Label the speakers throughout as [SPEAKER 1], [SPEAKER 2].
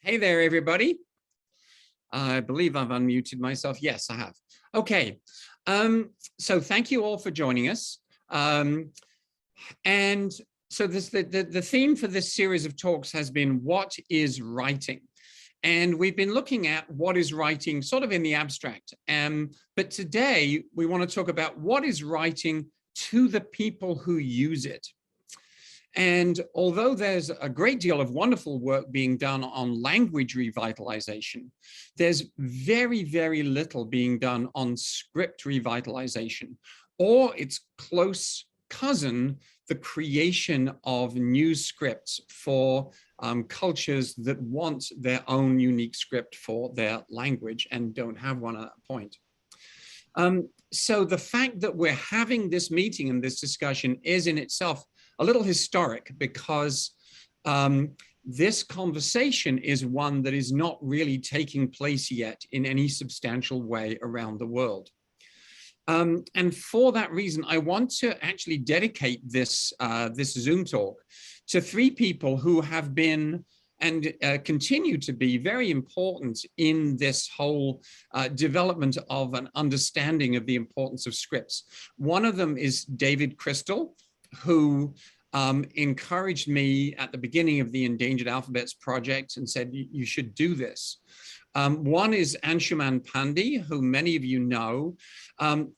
[SPEAKER 1] Hey there, everybody. I believe I've unmuted myself. Yes, I have. Okay. So thank you all for joining us. And so the theme for this series of talks has been, what is writing? And we've been looking at what is writing sort of in the abstract. But today we want to talk about what is writing to the people who use it. And although there's a great deal of wonderful work being done on language revitalization, there's very, very little being done on script revitalization, or its close cousin, the creation of new scripts for cultures that want their own unique script for their language and don't have one at that point. So the fact that we're having this meeting and this discussion is in itself a little historic, because this conversation is one that is not really taking place yet in any substantial way around the world. And for that reason, I want to actually dedicate this, this Zoom talk to three people who have been and continue to be very important in this whole development of an understanding of the importance of scripts. One of them is David Crystal, who encouraged me at the beginning of the Endangered Alphabets project and said, you should do this. One is Anshuman Pandey, who many of you know,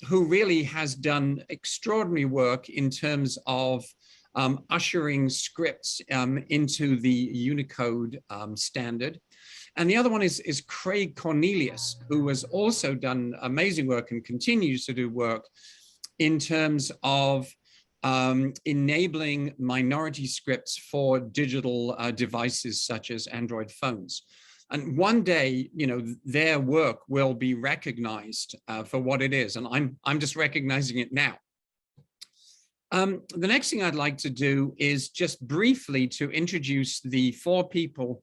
[SPEAKER 1] who really has done extraordinary work in terms of ushering scripts into the Unicode standard. And the other one is Craig Cornelius, who has also done amazing work and continues to do work in terms of enabling minority scripts for digital devices such as Android phones. And one day, you know, their work will be recognized for what it is. And I'm just recognizing it now. The next thing I'd like to do is just briefly to introduce the four people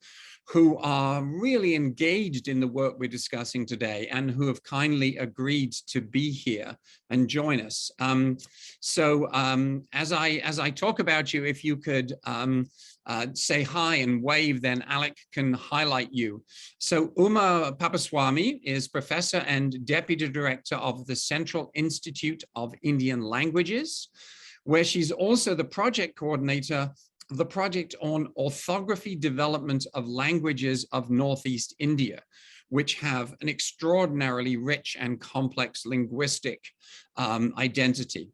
[SPEAKER 1] who are really engaged in the work we're discussing today and who have kindly agreed to be here and join us. As I talk about you, if you could say hi and wave, then Alec can highlight you. So Uma Papaswamy is professor and deputy director of the Central Institute of Indian Languages, where she's also the project coordinator of the project on orthography development of languages of Northeast India, which have an extraordinarily rich and complex linguistic identity.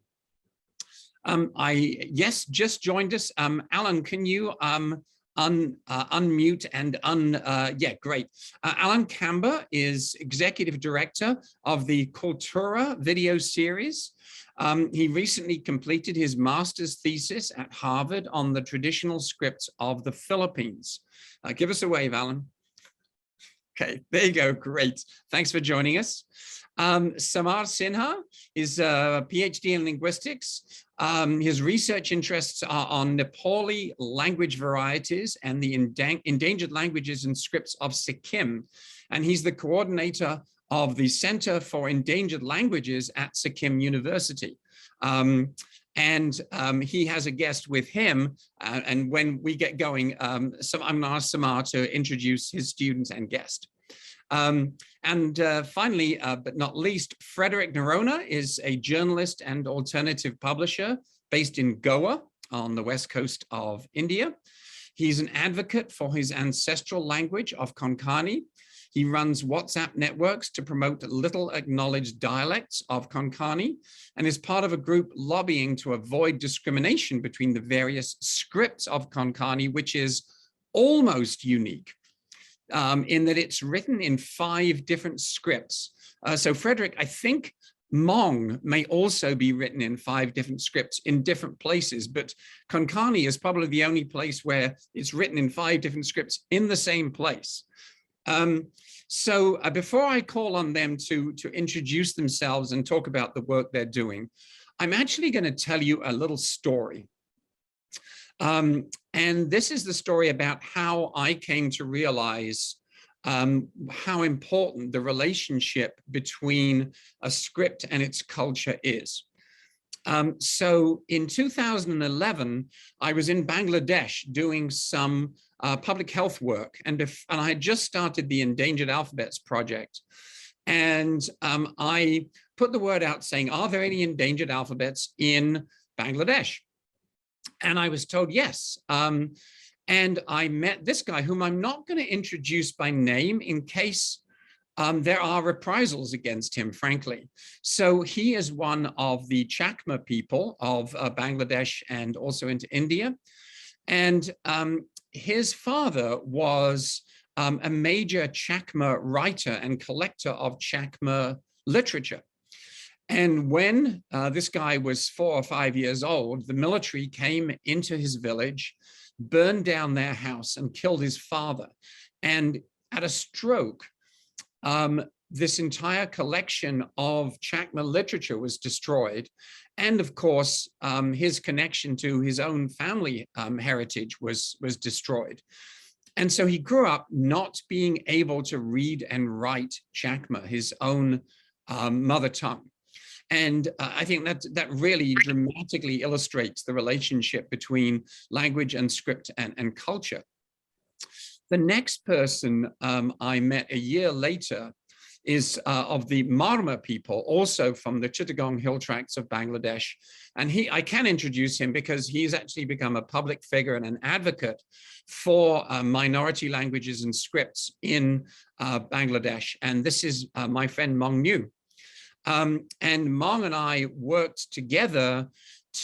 [SPEAKER 1] Just joined us. Alan, can you unmute and yeah, great. Alan Camber is executive director of the Cultura video series. He recently completed his master's thesis at Harvard on the traditional scripts of the Philippines. Give us a wave, Alan. Okay, there you go, great. Thanks for joining us. Samar Sinha is a PhD in linguistics. His research interests are on Nepali language varieties and the endangered languages and scripts of Sikkim. And he's the coordinator of the Center for Endangered Languages at Sikkim University. He has a guest with him, and when we get going, I'm going to ask Samar to introduce his students and guest. Finally, but not least, Frederick Nirona is a journalist and alternative publisher based in Goa on the west coast of India. He's an advocate for his ancestral language of Konkani. He runs WhatsApp networks to promote little acknowledged dialects of Konkani and is part of a group lobbying to avoid discrimination between the various scripts of Konkani, which is almost unique in that it's written in 5 different scripts. So Frederick, I think Hmong may also be written in 5 different scripts in different places, but Konkani is probably the only place where it's written in 5 different scripts in the same place. Before I call on them to introduce themselves and talk about the work they're doing, I'm actually going to tell you a little story. And this is the story about how I came to realize how important the relationship between a script and its culture is. So in 2011, I was in Bangladesh doing some public health work, and I had just started the Endangered Alphabets project. And I put the word out saying, are there any endangered alphabets in Bangladesh? And I was told yes. And I met this guy whom I'm not going to introduce by name in case there are reprisals against him, frankly. So he is one of the Chakma people of Bangladesh and also into India. And his father was a major Chakma writer and collector of Chakma literature. And when this guy was 4 or 5 years old, the military came into his village, burned down their house and killed his father. And at a stroke, this entire collection of Chakma literature was destroyed. And of course, his connection to his own family heritage was destroyed. And so he grew up not being able to read and write Chakma, his own mother tongue. And I think that really dramatically illustrates the relationship between language and script and culture. The next person I met a year later is of the Marma people, also from the Chittagong hill tracts of Bangladesh. And I can introduce him because he's actually become a public figure and an advocate for minority languages and scripts in Bangladesh. And this is my friend Mong Nhu. And Mong and I worked together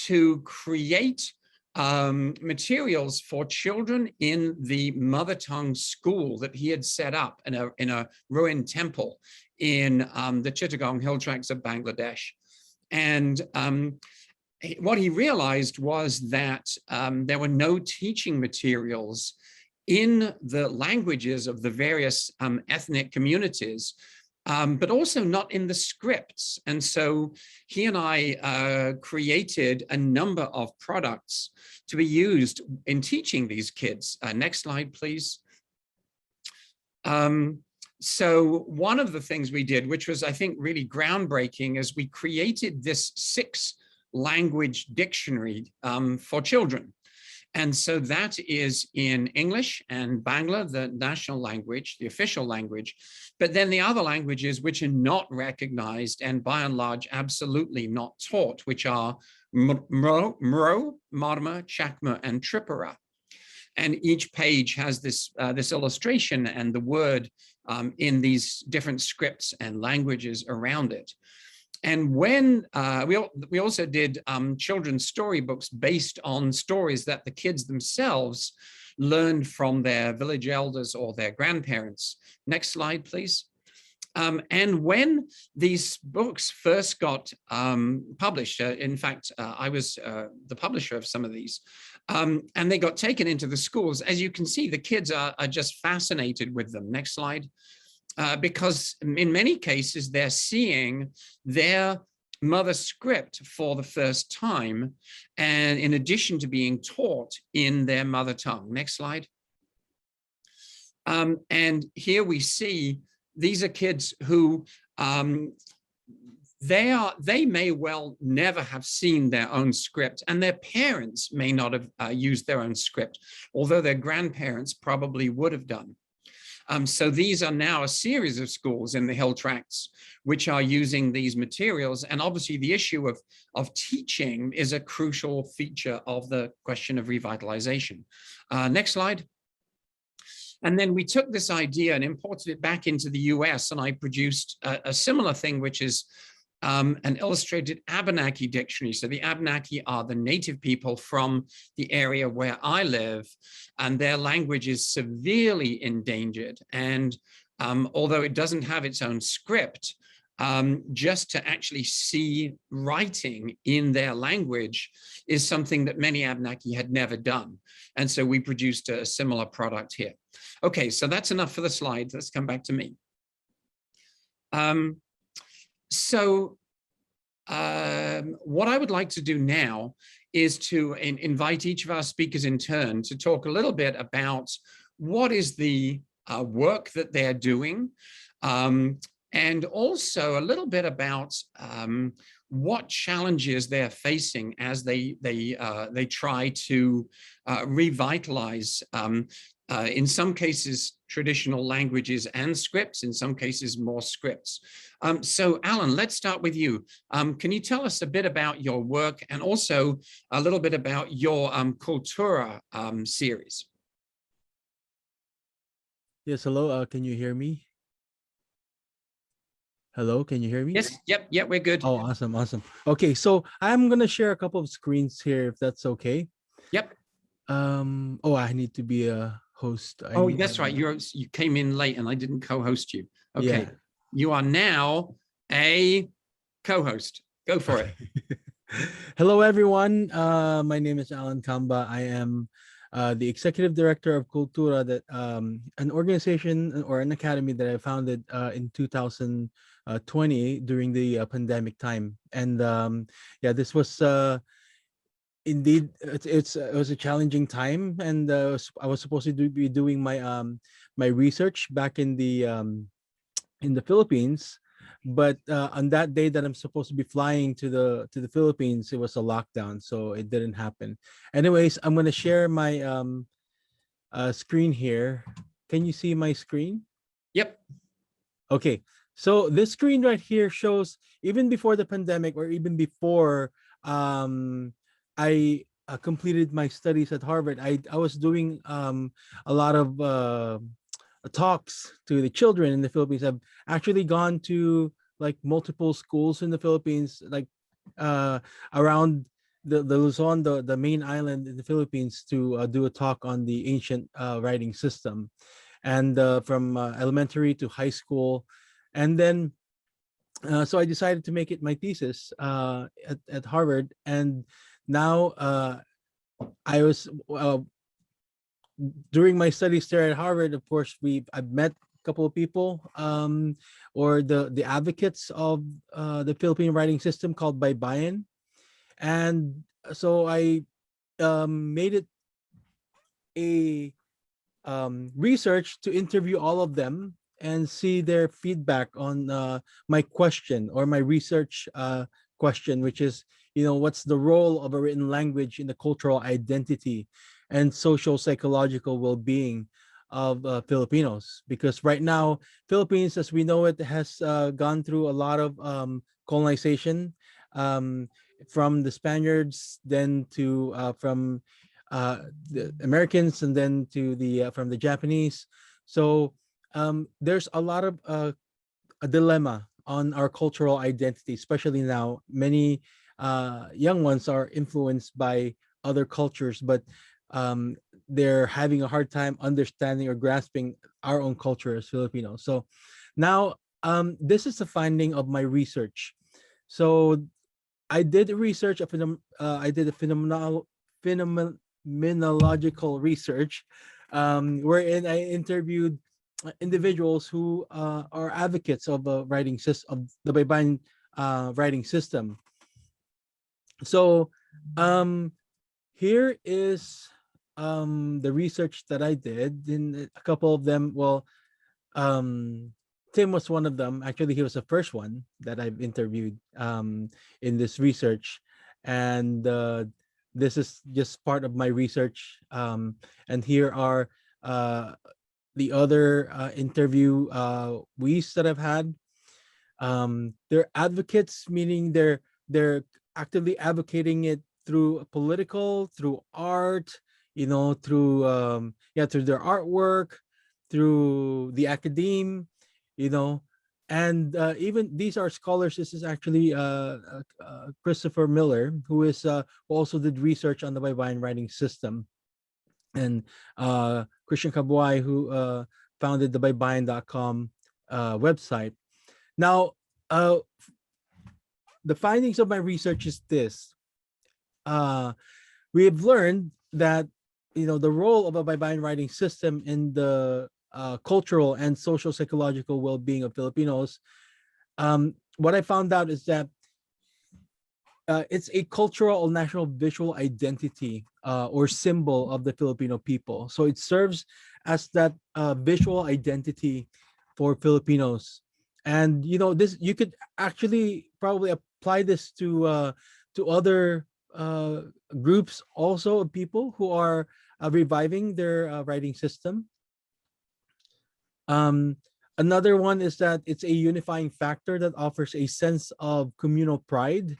[SPEAKER 1] to create materials for children in the mother tongue school that he had set up in a ruined temple in the Chittagong hill tracts of Bangladesh. And what he realized was that there were no teaching materials in the languages of the various ethnic communities, but also not in the scripts. And so he and I created a number of products to be used in teaching these kids. Next slide, please. So one of the things we did, which was, I think, really groundbreaking, is we created this 6-language dictionary for children. And so that is in English and Bangla, the national language, the official language, but then the other languages which are not recognized and by and large absolutely not taught, which are Mro, Marma, Chakma, and Tripura. And each page has this illustration and the word in these different scripts and languages around it. And when we also did children's storybooks based on stories that the kids themselves learned from their village elders or their grandparents. Next slide, please. And when these books first got published, in fact, I was the publisher of some of these, and they got taken into the schools. As you can see, the kids are just fascinated with them. Next slide. Because in many cases, they're seeing their mother script for the first time, and in addition to being taught in their mother tongue. Next slide. And here we see these are kids who they may well never have seen their own script, and their parents may not have used their own script, although their grandparents probably would have done. So these are now a series of schools in the hill tracts which are using these materials. And obviously the issue of teaching is a crucial feature of the question of revitalization. Next slide. And then we took this idea and imported it back into the US, and I produced a similar thing, which is an illustrated Abenaki dictionary. So the Abenaki are the native people from the area where I live, and their language is severely endangered. And although it doesn't have its own script, just to actually see writing in their language is something that many Abenaki had never done. And so we produced a similar product here. Okay, so that's enough for the slides. Let's come back to me. So what I would like to do now is to invite each of our speakers in turn to talk a little bit about what is the work that they're doing, and also a little bit about what challenges they're facing as they try to revitalize, in some cases, traditional languages and scripts, in some cases, more scripts. So Alan, let's start with you. Can you tell us a bit about your work and also a little bit about your Kultura series?
[SPEAKER 2] Yes, hello, can you hear me? Hello, can you hear me?
[SPEAKER 1] Yes, yep, we're good.
[SPEAKER 2] Oh, awesome. Okay, so I'm gonna share a couple of screens here, if that's okay.
[SPEAKER 1] Yep.
[SPEAKER 2] Oh, I need to be a host.
[SPEAKER 1] Oh, that's right. You came in late and I didn't co-host you. Okay. Yeah. You are now a co-host. Go for it.
[SPEAKER 2] Hello, everyone. My name is Alan Kamba. I am the executive director of Kultura, that an organization or an academy that I founded in 2020 during the pandemic time. And yeah, this was indeed it was a challenging time, and I was supposed to be doing my my research back in the Philippines, but on that day that I'm supposed to be flying to the Philippines, it was a lockdown, so it didn't happen. Anyways, I'm going to share my screen here. Can you see my screen?
[SPEAKER 1] Yep.
[SPEAKER 2] Okay, so this screen right here shows even before the pandemic, or even before I completed my studies at Harvard. I was doing a lot of talks to the children in the Philippines. I've actually gone to like multiple schools in the Philippines, like around the Luzon, the main island in the Philippines, to do a talk on the ancient writing system, and from elementary to high school. And then so I decided to make it my thesis at Harvard. And now I was during my studies there at Harvard, of course, I've met a couple of people, or the advocates of the Philippine writing system, called Baybayin. And so I made it a research to interview all of them and see their feedback on my question, or my research question, which is, what's the role of a written language in the cultural identity and social psychological well-being of Filipinos? Because right now, Philippines, as we know it, has gone through a lot of colonization, from the Spaniards, then to from the Americans, and then to the from the Japanese. So there's a lot of a dilemma on our cultural identity, especially now. Many young ones are influenced by other cultures, but they're having a hard time understanding or grasping our own culture as Filipinos. So now this is a finding of my research. So I did research I did a phenomenological research, wherein I interviewed individuals who are advocates of the writing system, of the Baybayin writing system. So here is the research that I did. In a couple of them, well, Tim was one of them. Actually, he was the first one that I've interviewed in this research. And this is just part of my research. And here are the other interviewees that I've had. They're advocates, meaning they're actively advocating it through political, through art, through through their artwork, through the academe, and even these are scholars. This is actually Christopher Miller, who also did research on the Baybayin writing system, and Christian Kabuay, who founded the Baybayin.com website. Now, the findings of my research is this. We have learned that the role of a Baybayin writing system in the cultural and social psychological well-being of Filipinos. What I found out is that it's a cultural or national visual identity or symbol of the Filipino people. So it serves as that visual identity for Filipinos. And this, you could actually probably apply this to other groups also of people who are reviving their writing system. Another one is that it's a unifying factor that offers a sense of communal pride,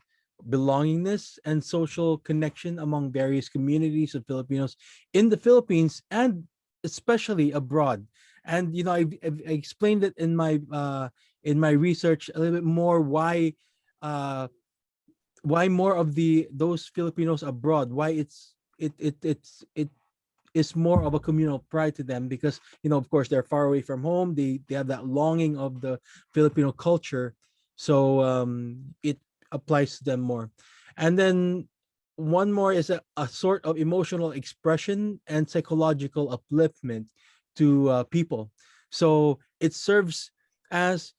[SPEAKER 2] belongingness, and social connection among various communities of Filipinos in the Philippines and especially abroad. And I explained it in my research a little bit more why more of those Filipinos abroad, why it is more of a communal pride to them, because of course they're far away from home, they have that longing of the Filipino culture, so it applies to them more. And then one more is a sort of emotional expression and psychological upliftment to people. So it serves as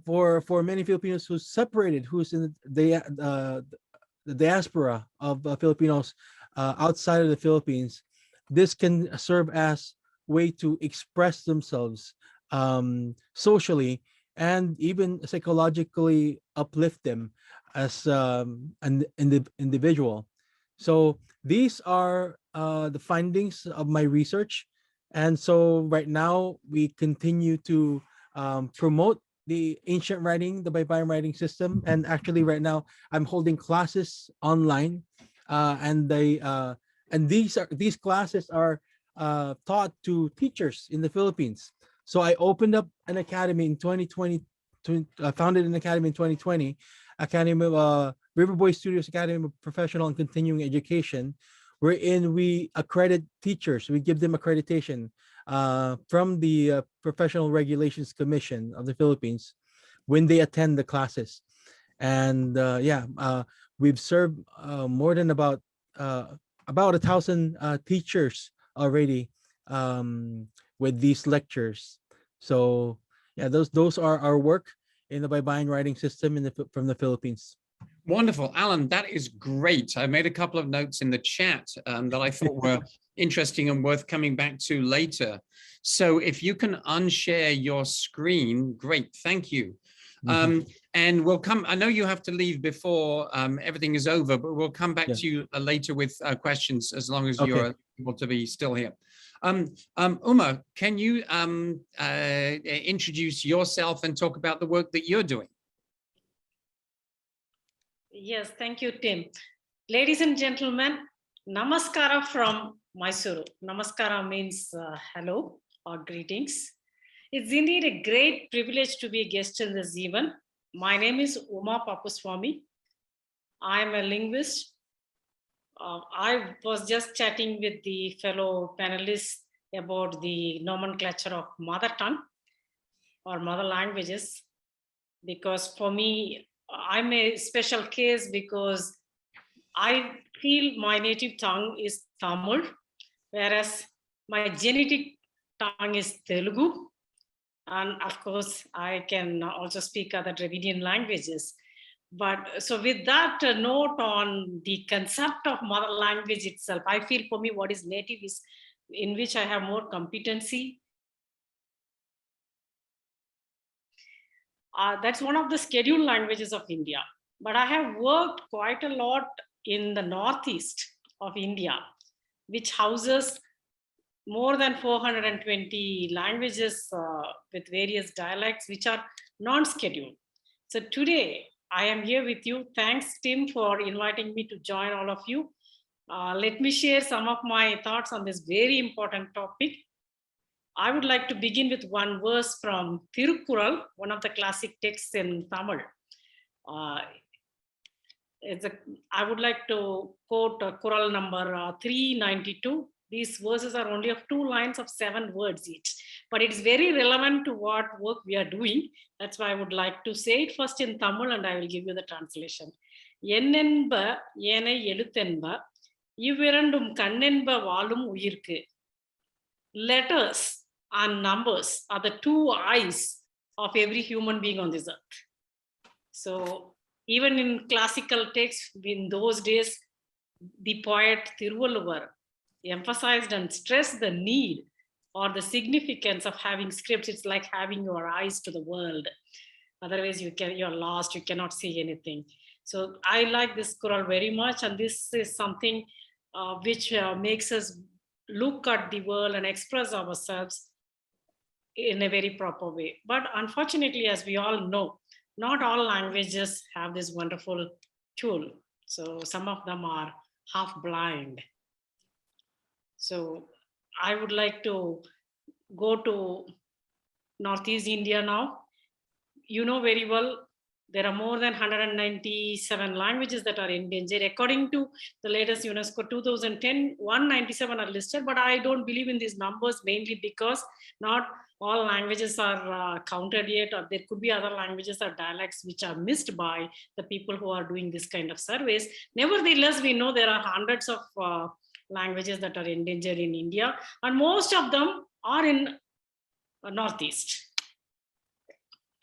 [SPEAKER 2] for many Filipinos who's separated, who's in the diaspora of Filipinos outside of the Philippines. This can serve as way to express themselves socially and even psychologically uplift them as an individual. So these are the findings of my research. And so right now we continue to promote the ancient writing, the Baybayin writing system. And actually right now I'm holding classes online, and these classes are taught to teachers in the Philippines. So I opened up an academy in 2020, founded an academy in 2020, Academy of Riverboy Studios Academy of Professional and Continuing Education, wherein we accredit teachers. We give them accreditation from the Professional Regulations Commission of the Philippines when they attend the classes. And we've served more than about 1,000 teachers already with these lectures. So yeah, those are our work in the Baybayin writing system from the Philippines.
[SPEAKER 1] Wonderful, Alan, that is great. I made a couple of notes in the chat that I thought were interesting and worth coming back to later. So if you can unshare your screen, great, thank you. And we'll come, I know you have to leave before everything is over, but we'll come back to you later with questions, as long as you're able to be still here. Uma, can you introduce yourself and talk about the work that you're doing?
[SPEAKER 3] Yes, thank you, Tim. Ladies and gentlemen, namaskara from Mysuru. Namaskara means hello or greetings. It's indeed a great privilege to be a guest in this event. My name is Uma Papuswamy. I'm a linguist. I was just chatting with the fellow panelists about the nomenclature of mother tongue or mother languages, because for me, I'm a special case because I feel my native tongue is Tamil, whereas my genetic tongue is Telugu. And of course, I can also speak other Dravidian languages. But so with that note on the concept of mother language itself, I feel for me what is native is in which I have more competency. That's one of the scheduled languages of India. But I have worked quite a lot in the northeast of India, which houses more than 420 languages with various dialects, which are non-scheduled. So today, I am here with you. Thanks, Tim, for inviting me to join all of you. Let me share some of my thoughts on this very important topic. I would like to begin with one verse from Tirukkural, one of the classic texts in Tamil. I would like to quote Kural number 392. These verses are only of 2 lines of 7 words each, but it's very relevant to what work we are doing. That's why I would like to say it first in Tamil and I will give you the translation. Ennenba yene eluthenba ivirandum kannenba valum uyirku. Letters and numbers are the 2 eyes of every human being on this earth. So even in classical texts, in those days, the poet Thiruvalluvar emphasized and stressed the need or the significance of having scripts. It's like having your eyes to the world. Otherwise, you're lost, you cannot see anything. So I like this scroll very much, and this is something which makes us look at the world and express ourselves in a very proper way. But unfortunately, as we all know, not all languages have this wonderful tool. So some of them are half blind. So I would like to go to Northeast India now. You know very well, there are more than 197 languages that are endangered. According to the latest UNESCO 2010, 197 are listed, but I don't believe in these numbers, mainly because not all languages are counted yet, or there could be other languages or dialects which are missed by the people who are doing this kind of surveys. Nevertheless, we know there are hundreds of languages that are endangered in India, and most of them are in Northeast.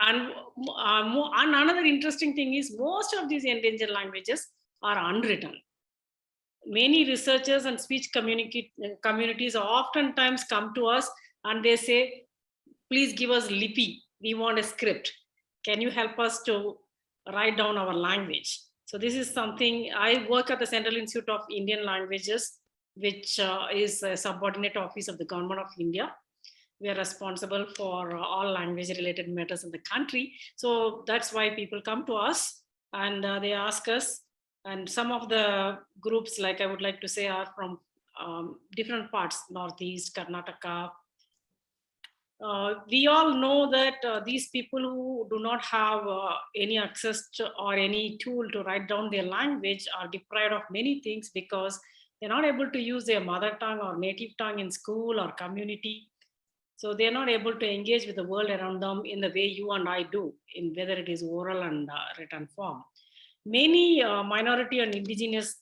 [SPEAKER 3] And another interesting thing is most of these endangered languages are unwritten. Many researchers and speech communities oftentimes come to us and they say, please give us Lipi. We want a script. Can you help us to write down our language? So this is something. I work at the Central Institute of Indian Languages, which is a subordinate office of the Government of India. We are responsible for all language related matters in the country. So that's why people come to us and they ask us. And some of the groups, like I would like to say, are from different parts, Northeast, Karnataka. We all know that these people who do not have any access to or any tool to write down their language are deprived of many things because they're not able to use their mother tongue or native tongue in school or community. So they're not able to engage with the world around them in the way you and I do, in whether it is oral and written form. Many minority and indigenous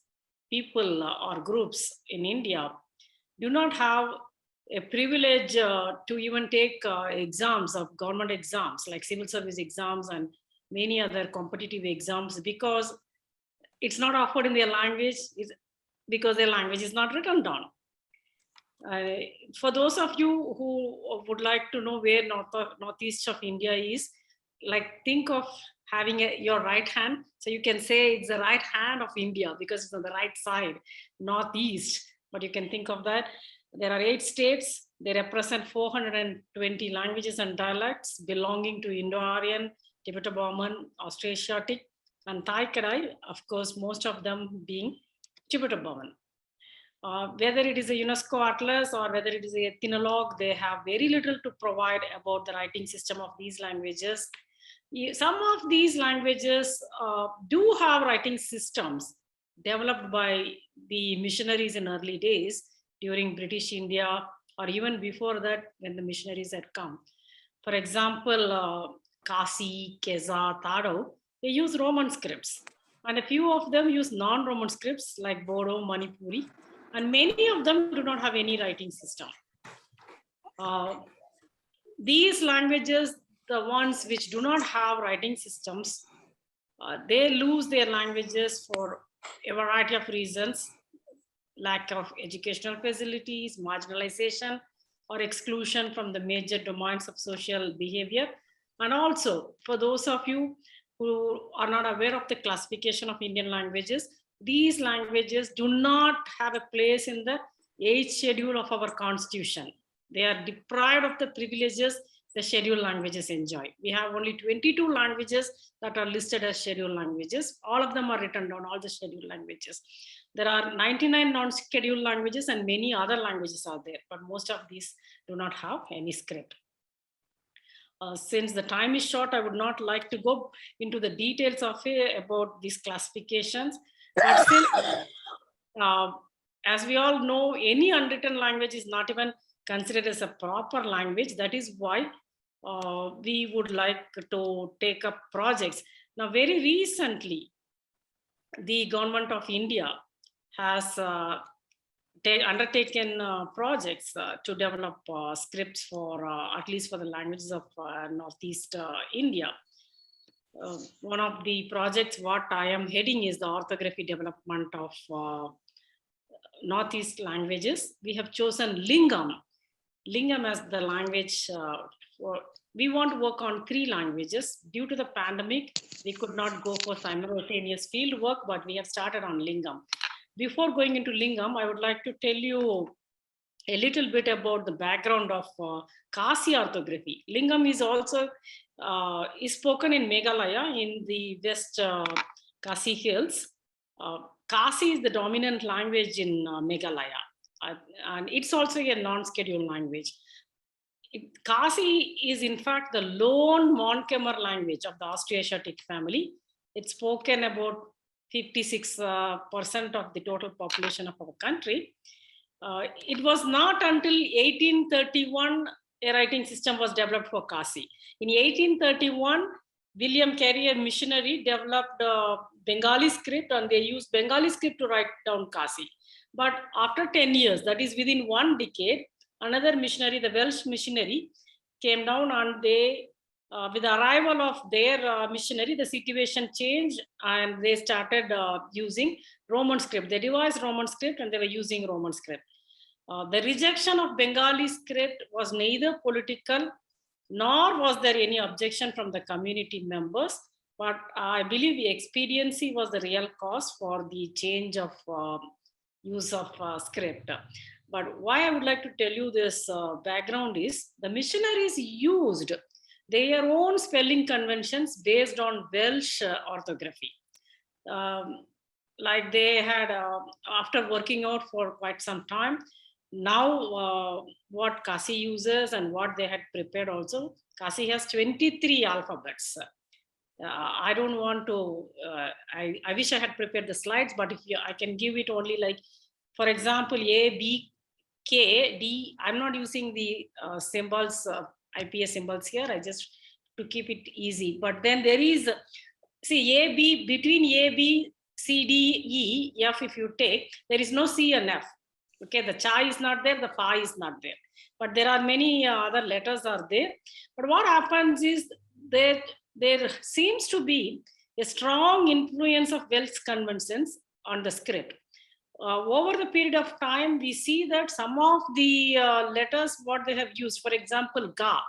[SPEAKER 3] people or groups in India do not have a privilege to even take exams of government exams like civil service exams and many other competitive exams because it's not offered in their language, because their language is not written down. For those of you who would like to know where northeast of India is, like think of having your right hand. So you can say it's the right hand of India because it's on the right side, northeast. But you can think of that. There are 8 states. They represent 420 languages and dialects belonging to Indo-Aryan, Tibeto-Burman, Austroasiatic, and Thai-Kadai. Of course, most of them being Tibeto-Burman. Whether it is a UNESCO atlas or whether it is a ethnologue, they have very little to provide about the writing system of these languages. Some of these languages do have writing systems developed by the missionaries in early days during British India, or even before that when the missionaries had come. For example, Khasi, Keza, Thado, they use Roman scripts. And a few of them use non-Roman scripts like Bodo, Manipuri, and many of them do not have any writing system. These languages, the ones which do not have writing systems, they lose their languages for a variety of reasons: lack of educational facilities, marginalization, or exclusion from the major domains of social behavior. And also, for those of you who are not aware of the classification of Indian languages, these languages do not have a place in the 8th schedule of our constitution. They are deprived of the privileges the scheduled languages enjoy. We have only 22 languages that are listed as scheduled languages. All of them are written down, all the scheduled languages. There are 99 non-scheduled languages and many other languages are there, but most of these do not have any script. Since the time is short, I would not like to go into the details of it about these classifications. But still, as we all know, any unwritten language is not even considered as a proper language. That is why we would like to take up projects. Now, very recently, the government of India has undertaken projects to develop scripts for at least for the languages of Northeast India. One of the projects what I am heading is the orthography development of Northeast languages. We have chosen Lingam as the language we want to work on 3 languages. Due to the pandemic, we could not go for simultaneous field work, but we have started on Lingam. Before going into Lingam, I would like to tell you a little bit about the background of Khasi orthography. Lingam is also is spoken in Meghalaya in the West Khasi Hills. Khasi is the dominant language in Meghalaya, and it's also a non-scheduled language. Khasi is in fact the lone Mon-Khmer language of the Austroasiatic family. It's spoken about 56% of the total population of our country. It was not until 1831 a writing system was developed for Khasi. In 1831, William Carey, a missionary, developed Bengali script, and they used Bengali script to write down Khasi. But after 10 years, that is within 1 decade, another missionary, the Welsh missionary, came down, and they, with the arrival of their missionary, the situation changed, and they started using Roman script. They devised Roman script, and they were using Roman script. The rejection of Bengali script was neither political, nor was there any objection from the community members. But I believe the expediency was the real cause for the change of use of script. But why I would like to tell you this background is the missionaries used their own spelling conventions based on Welsh orthography. Like they had, after working out for quite some time, now what Khasi uses and what they had prepared also, Khasi has 23 alphabets. I don't want to, I wish I had prepared the slides, but if I can give it only like, for example, A, B, K, D. I'm not using the symbols, IPS symbols here. I just to keep it easy. But then there is, see, A, B, between A, B, C, D, E, F, if you take, there is no C and F. Okay, the cha is not there, the pa is not there. But there are many other letters are there. But what happens is that there seems to be a strong influence of Welsh conventions on the script. Over the period of time, we see that some of the letters, what they have used, for example, ga,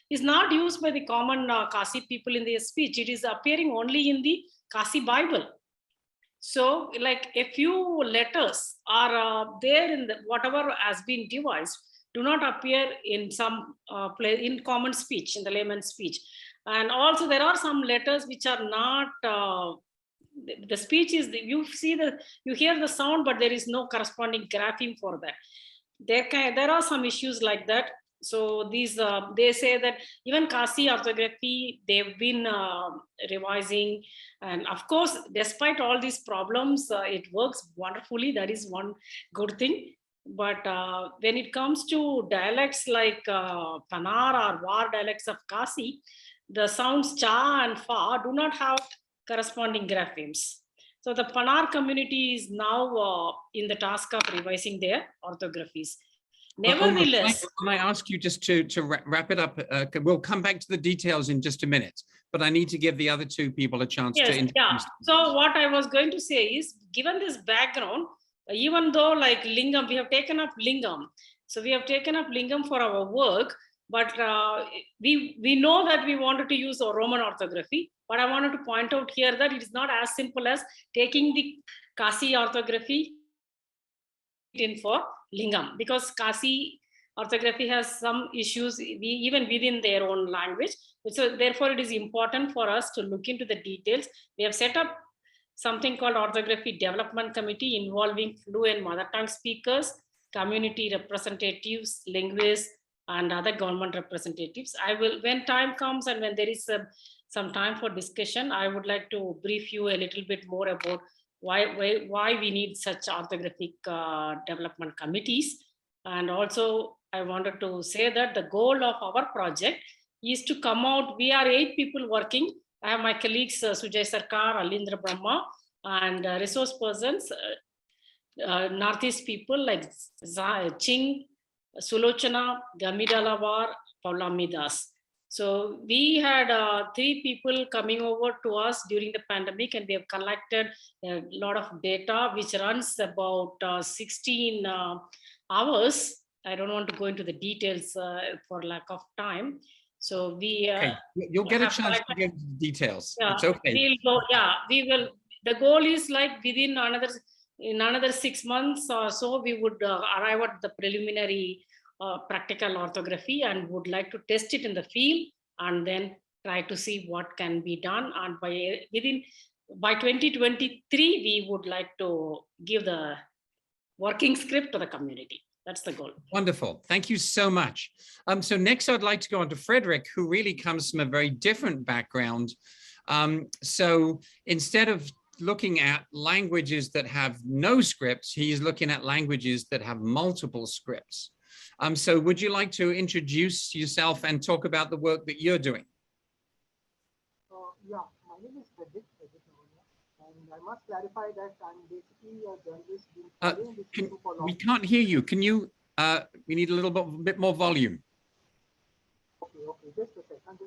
[SPEAKER 3] is not used by the common Khasi people in their speech. It is appearing only in the Khasi Bible. So like a few letters are there in the, whatever has been devised, do not appear in some place in common speech, in the layman's speech. And also there are some letters which are not, the speech is, you see you hear the sound, but there is no corresponding grapheme for that. There are some issues like that. So these, they say that even Khasi orthography, they've been revising. And of course, despite all these problems, it works wonderfully. That is one good thing. But when it comes to dialects like Panar or War dialects of Khasi, the sounds cha and fa do not have corresponding graphemes. So the Panar community is now in the task of revising their orthographies. Nevertheless,
[SPEAKER 1] can I ask you just to wrap it up? We'll come back to the details in just a minute, but I need to give the other 2 people a chance to introduce.
[SPEAKER 3] Yeah. So what I was going to say is, given this background, even though like Lingam, we have taken up Lingam. So we have taken up Lingam for our work, but we know that we wanted to use a Roman orthography, but I wanted to point out here that it is not as simple as taking the Khasi orthography in for Lingam, because Khasi orthography has some issues even within their own language. So therefore it is important for us to look into the details. We have set up something called Orthography Development Committee involving fluent mother tongue speakers, community representatives, linguists, and other government representatives. I will, when time comes and when there is some time for discussion, I would like to brief you a little bit more about why we need such orthographic development committees. And also I wanted to say that the goal of our project is to come out, we are 8 people working. I have my colleagues Sujay Sarkar, Alindra Brahma, and resource persons, Northeast people like Ching, Sulochana, Gamidalawar, Paulamidas. So we had 3 people coming over to us during the pandemic, and we have collected a lot of data, which runs about 16 hours. I don't want to go into the details for lack of time. So we
[SPEAKER 1] Okay, you'll get a
[SPEAKER 3] have
[SPEAKER 1] chance to
[SPEAKER 3] collected,
[SPEAKER 1] get into the details.
[SPEAKER 3] yeah,
[SPEAKER 1] It's okay.
[SPEAKER 3] we'll go, yeah, we will. The goal is like within another 6 months or so, we would arrive at the preliminary practical orthography and would like to test it in the field and then try to see what can be done. And by 2023, we would like to give the working script to the community. That's the goal.
[SPEAKER 1] Wonderful. Thank you so much. So next, I'd like to go on to Frederick, who really comes from a very different background. So instead of looking at languages that have no scripts, he's looking at languages that have multiple scripts. So would you like to introduce yourself and talk about the work that you're doing?
[SPEAKER 4] Yeah, my name is Frederick Nirona, and I must clarify that I'm basically a journalist been following this issue for long.
[SPEAKER 1] We can't hear you. Can you, we need a little bit more volume.
[SPEAKER 4] Okay, just a second.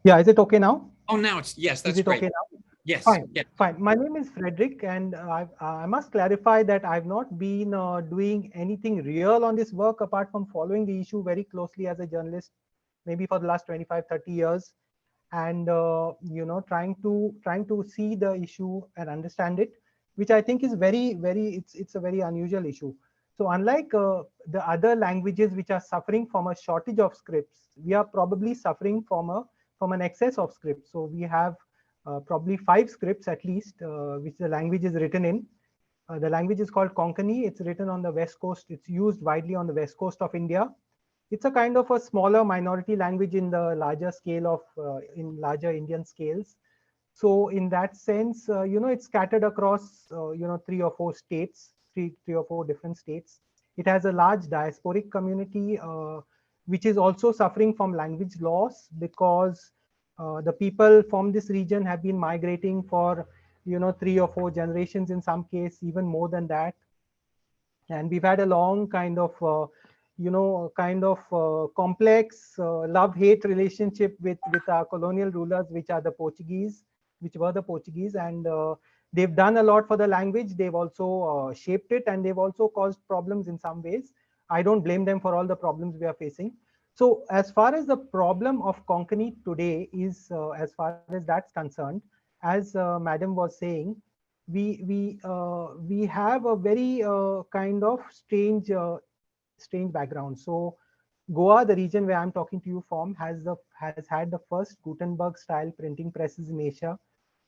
[SPEAKER 4] Yeah, is it okay now?
[SPEAKER 1] Oh, now it's, yes, that's great.
[SPEAKER 4] Is it okay now?
[SPEAKER 1] Yes.
[SPEAKER 4] Fine,
[SPEAKER 1] Yeah.
[SPEAKER 4] fine. My name is Frederick, and I must clarify that I've not been doing anything real on this work apart from following the issue very closely as a journalist, maybe for the last 25-30 years, and you know, trying to see the issue and understand it, which I think is it's a very unusual issue. So unlike the other languages which are suffering from a shortage of scripts, we are probably suffering from an excess of scripts. So we have probably 5 scripts at least, which the language is written in. The language is called Konkani. It's written on the west coast. It's used widely on the west coast of India. It's a kind of a smaller minority language in the larger scale of in larger Indian scales. So in that sense, you know, it's scattered across you know, 3 or 4 states, three or 4 different states. It has a large diasporic community, which is also suffering from language loss because the people from this region have been migrating for, you know, 3 or 4 generations, in some case even more than that. And we've had a long kind of you know, complex love-hate relationship with our colonial rulers, which were the Portuguese, and they've done a lot for the language. They've also shaped it, and they've also caused problems in some ways. I don't blame them for all the problems we are facing. So as far as the problem of Konkani today is, as far as that's concerned, as Madam was saying, we have a very kind of strange background. So Goa, the region where I'm talking to you from, has had the first Gutenberg style printing presses in Asia,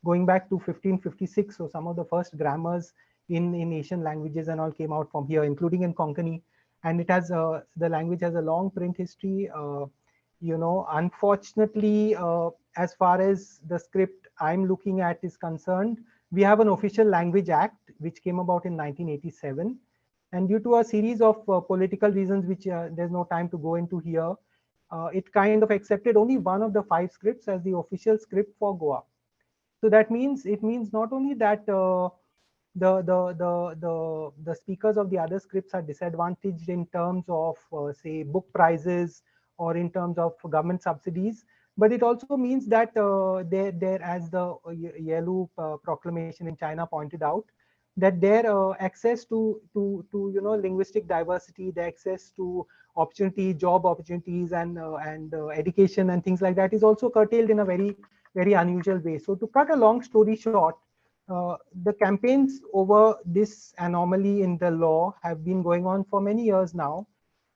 [SPEAKER 4] going back to 1556. So some of the first grammars in Asian languages and all came out from here, including in Konkani. And it has the language has a long print history. You know, unfortunately, as far as the script I'm looking at is concerned, we have an official language act which came about in 1987. And due to a series of political reasons, which there's no time to go into here, it kind of accepted only one of the 5 scripts as the official script for Goa. So that means, it means not only that the speakers of the other scripts are disadvantaged in terms of say book prices or in terms of government subsidies, but it also means that there, as the Yellow Proclamation in China pointed out, that their access to you know, linguistic diversity, the access to opportunity, job opportunities, and education and things like that is also curtailed in a very unusual way. So to cut a long story short, the campaigns over this anomaly in the law have been going on for many years now.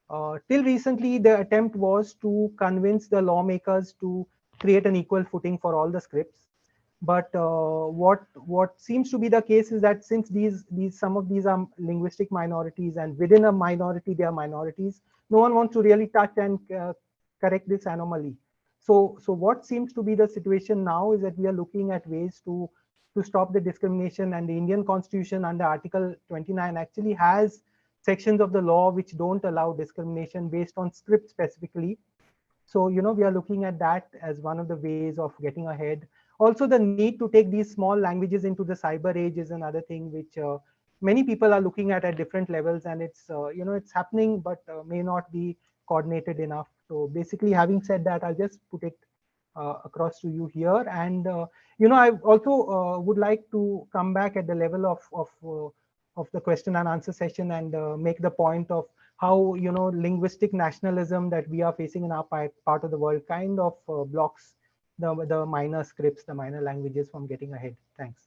[SPEAKER 4] Till recently, the attempt was to convince the lawmakers to create an equal footing for all the scripts. But what seems to be the case is that since some of these are linguistic minorities, and within a minority they are minorities, no one wants to really touch and correct this anomaly. So what seems to be the situation now is that we are looking at ways to stop the discrimination, and the Indian Constitution under Article 29 actually has sections of the law which don't allow discrimination based on script specifically. So, you know, we are looking at that as one of the ways of getting ahead. Also, the need to take these small languages into the cyber age is another thing which many people are looking at different levels, and it's, you know, it's happening, but may not be coordinated enough. So basically, having said that, I'll just put it across to you here. And, you know, I also would like to come back at the level of the question and answer session and make the point of how, you know, linguistic nationalism that we are facing in our part of the world kind of blocks the minor scripts, the minor languages from getting ahead. Thanks.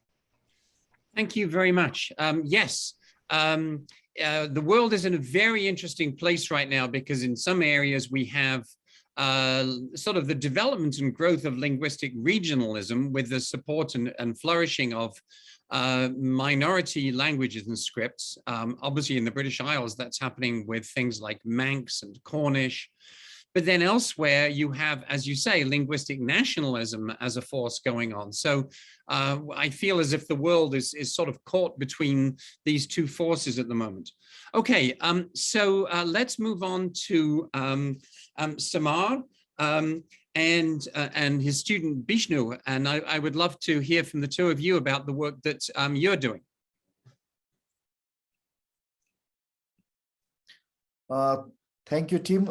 [SPEAKER 1] Thank you very much. Yes, the world is in a very interesting place right now, because in some areas we have sort of the development and growth of linguistic regionalism with the support and flourishing of minority languages and scripts. Obviously in the British Isles, that's happening with things like Manx and Cornish. But then elsewhere, you have, as you say, linguistic nationalism as a force going on. So I feel as if the world is sort of caught between these two forces at the moment. Okay, so let's move on to Samar and his student Bishnu. And I would love to hear from the two of you about the work that you're doing.
[SPEAKER 5] Thank you, Tim.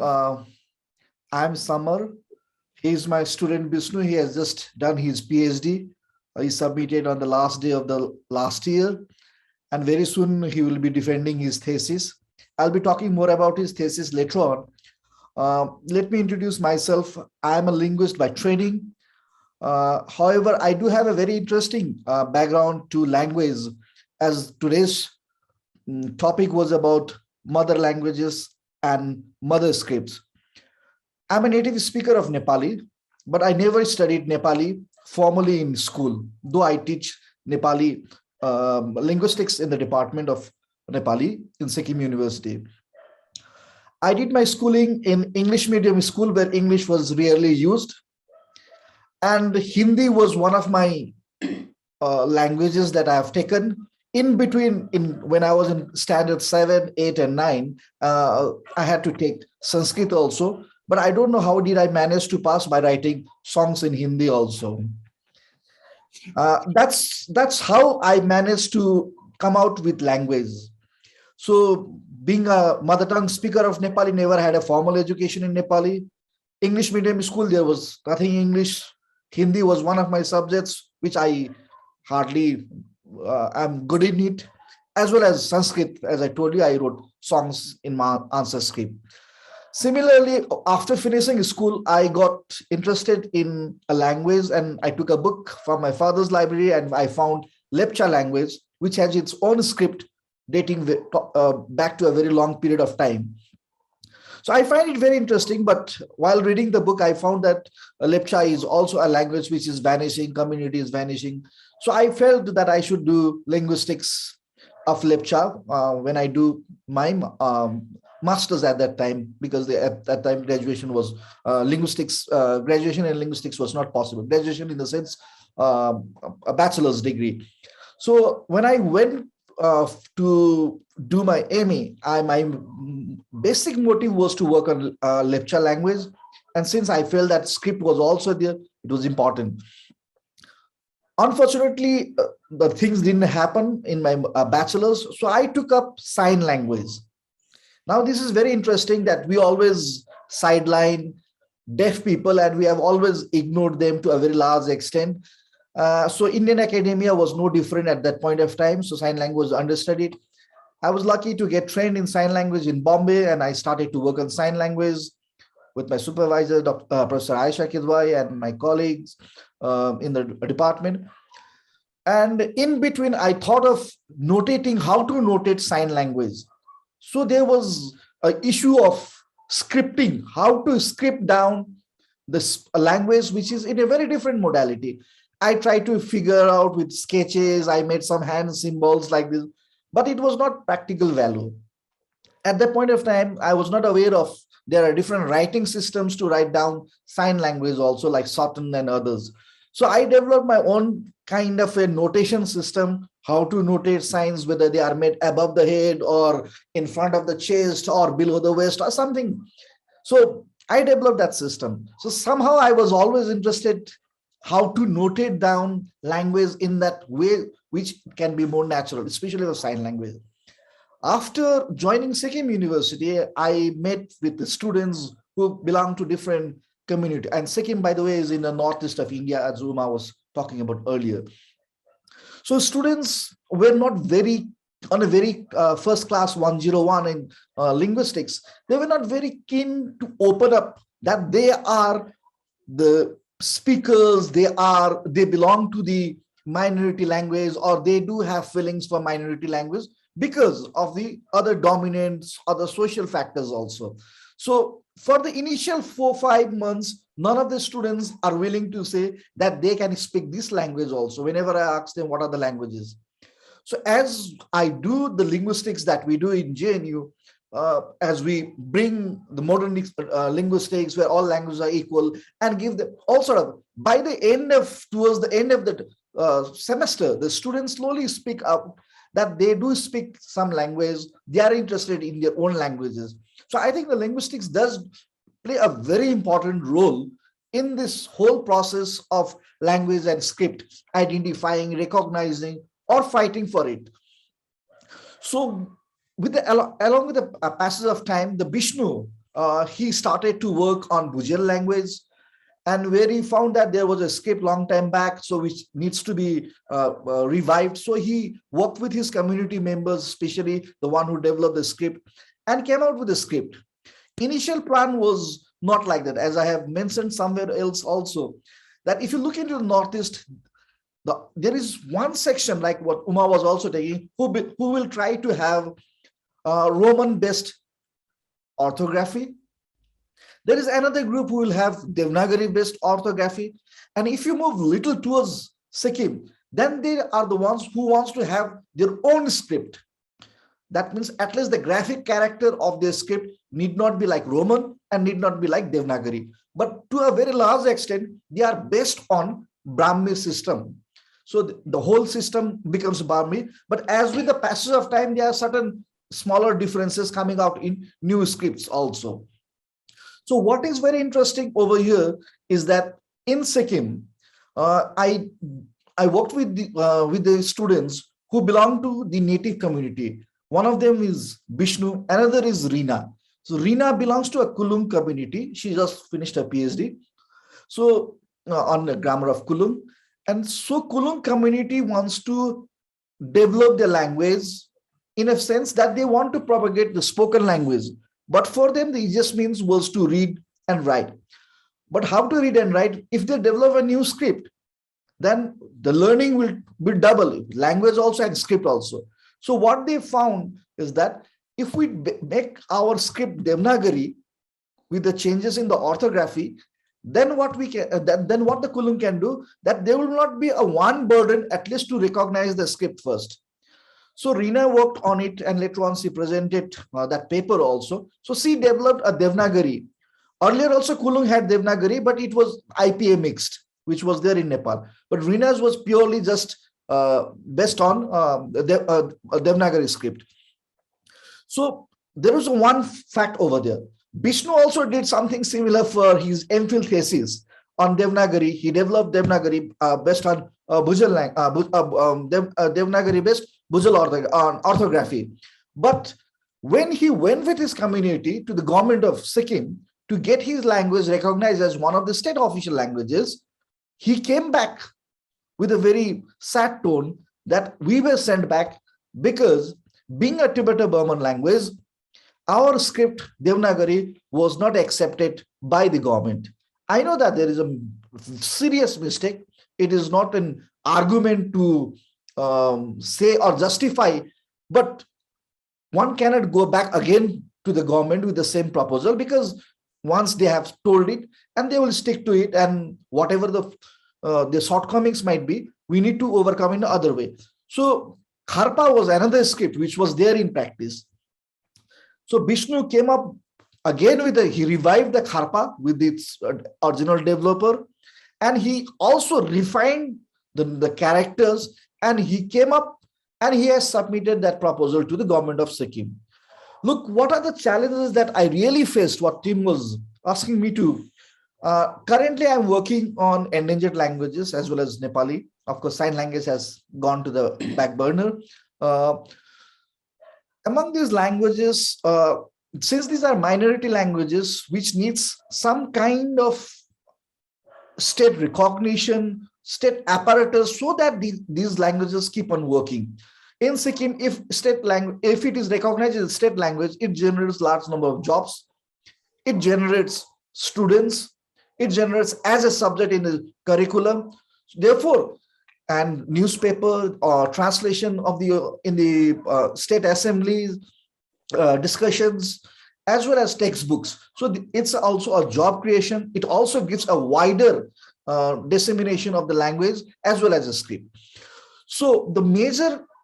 [SPEAKER 5] I'm Samar. He is my student Bishnu. He has just done his PhD. He submitted on the last day of the last year, and very soon he will be defending his thesis. I'll be talking more about his thesis later on. Let me introduce myself. I'm a linguist by training. However, I do have a very interesting background to language, as today's topic was about mother languages and mother scripts. I'm a native speaker of Nepali, but I never studied Nepali formally in school, though I teach Nepali linguistics in the Department of Nepali in Sikkim University. I did my schooling in English medium school where English was rarely used. And Hindi was one of my languages that I have taken. In between, when I was in standard 7, 8, and 9, I had to take Sanskrit also. But I don't know how did I manage to pass by writing songs in Hindi also. That's how I managed to come out with language. So being a mother tongue speaker of Nepali, never had a formal education in Nepali. English medium school, there was nothing English. Hindi was one of my subjects, which I hardly am good in it, as well as Sanskrit. As I told you, I wrote songs in my answer script. Similarly, after finishing school, I got interested in a language, and I took a book from my father's library, and I found Lepcha language, which has its own script dating back to a very long period of time. So I find it very interesting, but while reading the book, I found that Lepcha is also a language which is vanishing, community is vanishing. So I felt that I should do linguistics of Lepcha when I do my master's at that time, because at that time graduation was linguistics, graduation in linguistics was not possible. Graduation in the sense a bachelor's degree. So when I went to do my MA, my basic motive was to work on Lepcha language. And since I felt that script was also there, it was important. Unfortunately, the things didn't happen in my bachelor's. So I took up sign language. Now, this is very interesting that we always sideline deaf people, and we have always ignored them to a very large extent. So Indian academia was no different at that point of time. So sign language was understudied. I was lucky to get trained in sign language in Bombay, and I started to work on sign language with my supervisor, Professor Aisha Kidwai, and my colleagues in the department. And in between, I thought of notating how to notate sign language. So there was an issue of scripting, how to script down this language, which is in a very different modality. I tried to figure out with sketches, I made some hand symbols like this, but it was not practical value. At that point of time, I was not aware of there are different writing systems to write down sign language also, like Sutton and others. So I developed my own kind of a notation system, how to notate signs, whether they are made above the head or in front of the chest or below the waist or something. So I developed that system. So somehow I was always interested how to notate down language in that way, which can be more natural, especially the sign language. After joining Sikkim University, I met with the students who belong to different community. And Sikkim, by the way, is in the northeast of India, as Uma was talking about earlier. So students were not very on a very first class 101 in linguistics, they were not very keen to open up that they are the speakers, they belong to the minority language, or they do have feelings for minority language because of the other dominants, other social factors also. So for the initial 4-5 months, none of the students are willing to say that they can speak this language also, whenever I ask them what are the languages. So as I do the linguistics that we do in JNU, as we bring the modern linguistics where all languages are equal, and give them all sort of, by the end of, towards the end of the semester, the students slowly speak up that they do speak some language, they are interested in their own languages. So I think the linguistics does play a very important role in this whole process of language and script, identifying, recognizing, or fighting for it. So with the, along with the passage of time, the Bishnu, he started to work on Bhujal language, and where he found that there was a script long time back, so which needs to be revived. So he worked with his community members, especially the one who developed the script, and came out with a script. Initial plan was not like that, as I have mentioned somewhere else also, that if you look into the Northeast, there is one section, like what Uma was also taking, who will try to have Roman-based orthography. There is another group who will have Devanagari-based orthography. And if you move little towards Sikkim, then they are the ones who wants to have their own script. That means at least the graphic character of their script need not be like Roman and need not be like Devanagari. But to a very large extent, they are based on Brahmi system. So the whole system becomes Brahmi. But as with the passage of time, there are certain smaller differences coming out in new scripts also. So what is very interesting over here is that in Sikkim, I worked with the students who belong to the native community. One of them is Bishnu, another is Reena. So Reena belongs to a Kulung community. She just finished her PhD. So on the grammar of Kulung. And so Kulung community wants to develop their language in a sense that they want to propagate the spoken language. But for them, the easiest means was to read and write. But how to read and write? If they develop a new script, then the learning will be double, language also and script also. So what they found is that if we make our script Devanagari with the changes in the orthography, then what we can, then what the Kulung can do, that there will not be a one burden, at least to recognize the script first. So Reena worked on it, and later on she presented that paper also. So she developed a Devanagari. Earlier also Kulung had Devanagari, but it was IPA mixed, which was there in Nepal. But Reena's was purely just based on Devanagari script. So there is one fact over there. Bishnu also did something similar for his MPhil thesis on Devanagari. He developed Devanagari based on Devanagari based Bhujal orthography. But when he went with his community to the government of Sikkim to get his language recognized as one of the state official languages, he came back with a very sad tone that we were sent back because being a Tibeto-Burman language, our script Devanagari was not accepted by the government. I know that there is a serious mistake. It is not an argument to say or justify, but one cannot go back again to the government with the same proposal, because once they have told it and they will stick to it, and whatever the shortcomings might be, we need to overcome in the other way. So Kharpa was another script which was there in practice. So Bishnu came up again with he revived the Kharpa with its original developer, and he also refined the characters, and he came up and he has submitted that proposal to the government of Sikkim. Look, what are the challenges that I really faced, what Tim was asking me to. Currently, I'm working on endangered languages as well as Nepali. Of course, sign language has gone to the back burner. Among these languages, since these are minority languages, which needs some kind of state recognition, state apparatus, so that these languages keep on working. In Sikkim, if it is recognized as a state language, it generates large number of jobs, it generates students, it generates as a subject in the curriculum. Therefore, and newspaper or translation of the state assemblies, discussions, as well as textbooks. So it's also a job creation. It also gives a wider dissemination of the language as well as a script. So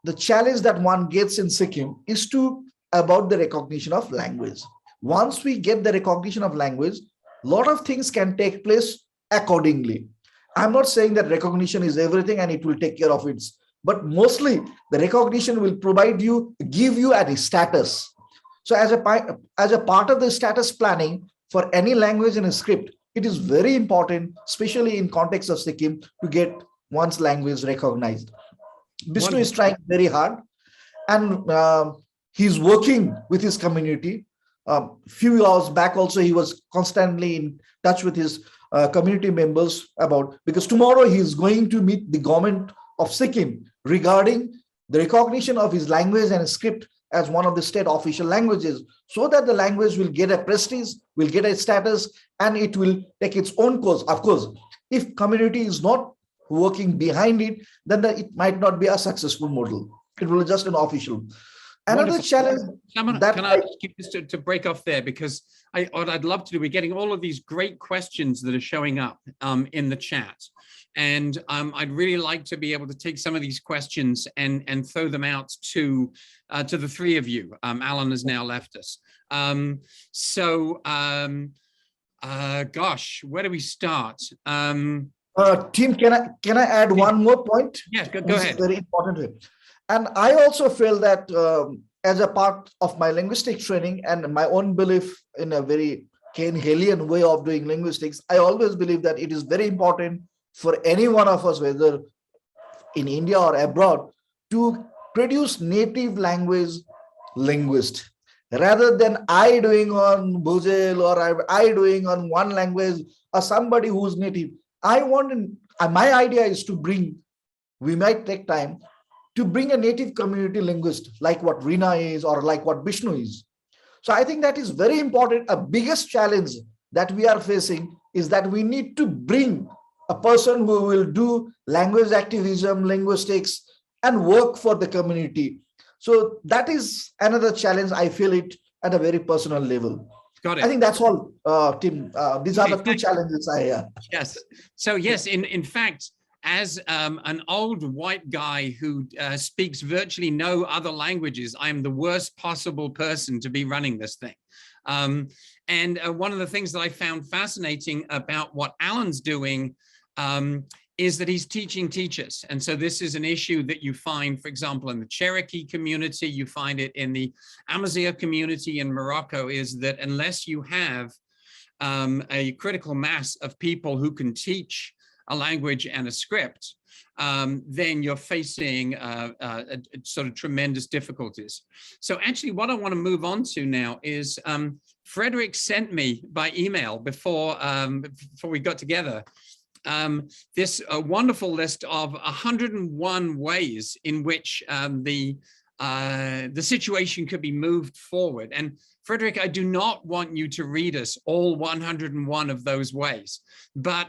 [SPEAKER 5] the challenge that one gets in Sikkim is about the recognition of language. Once we get the recognition of language, a lot of things can take place accordingly. I'm not saying that recognition is everything and it will take care of it, but mostly the recognition will give you a status. So as a part of the status planning for any language in a script, it is very important, especially in context of Sikkim, to get one's language recognized. Vishnu is trying very hard, and he's working with his community. Few years back also, he was constantly in touch with his community members because tomorrow he is going to meet the government of Sikkim regarding the recognition of his language and script as one of the state official languages, so that the language will get a prestige, will get a status, and it will take its own course. Of course, if community is not working behind it, then it might not be a successful model. It will be just an official. Another challenge that
[SPEAKER 1] can I keep this to break off there, because what I'd love to do, we're getting all of these great questions that are showing up in the chat. And I'd really like to be able to take some of these questions and throw them out to the three of you. Alan has now left us. Gosh, where do we start?
[SPEAKER 5] Tim, can I add one more point?
[SPEAKER 1] Yes, go ahead.
[SPEAKER 5] Very important. And I also feel that as a part of my linguistic training and my own belief in a very Hegelian way of doing linguistics, I always believe that it is very important for any one of us, whether in India or abroad, to produce native language linguist, rather than I doing on Bhuzel or I doing on one language or somebody who's native. My idea is to bring, we might take time, to bring a native community linguist like what Rina is or like what Vishnu is. So I think that is very important. A biggest challenge that we are facing is that we need to bring a person who will do language activism, linguistics, and work for the community. So that is another challenge. I feel it at a very personal level.
[SPEAKER 1] Got it.
[SPEAKER 5] I think that's all, Tim. These are the two challenges I have.
[SPEAKER 1] Yes. So yes, in fact, as an old white guy who speaks virtually no other languages, I am the worst possible person to be running this thing. And one of the things that I found fascinating about what Alan's doing is that he's teaching teachers. And so this is an issue that you find, for example, in the Cherokee community, you find it in the Amazigh community in Morocco, is that unless you have a critical mass of people who can teach a language and a script, then you're facing sort of tremendous difficulties. So actually what I want to move on to now is Frederick sent me by email before we got together this wonderful list of 101 ways in which the situation could be moved forward. And Frederick, I do not want you to read us all 101 of those ways, but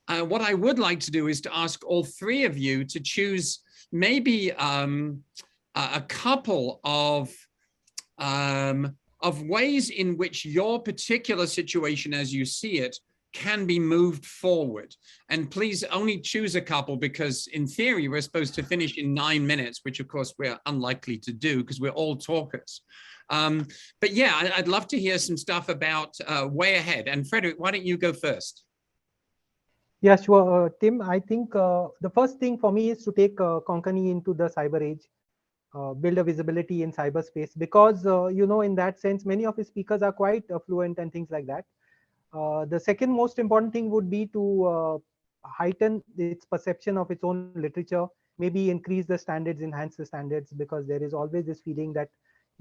[SPEAKER 1] what I would like to do is to ask all three of you to choose maybe a couple of ways in which your particular situation as you see it can be moved forward. And please only choose a couple, because in theory, we're supposed to finish in 9 minutes, which of course we're unlikely to do because we're all talkers. But yeah, I'd love to hear some stuff about way ahead. And Frederick, why don't you go first?
[SPEAKER 4] Yeah, sure. Tim, I think the first thing for me is to take Konkani into the cyber age, build a visibility in cyberspace, because, in that sense, many of the speakers are quite fluent and things like that. The second most important thing would be to heighten its perception of its own literature, maybe increase the standards, enhance the standards, because there is always this feeling that,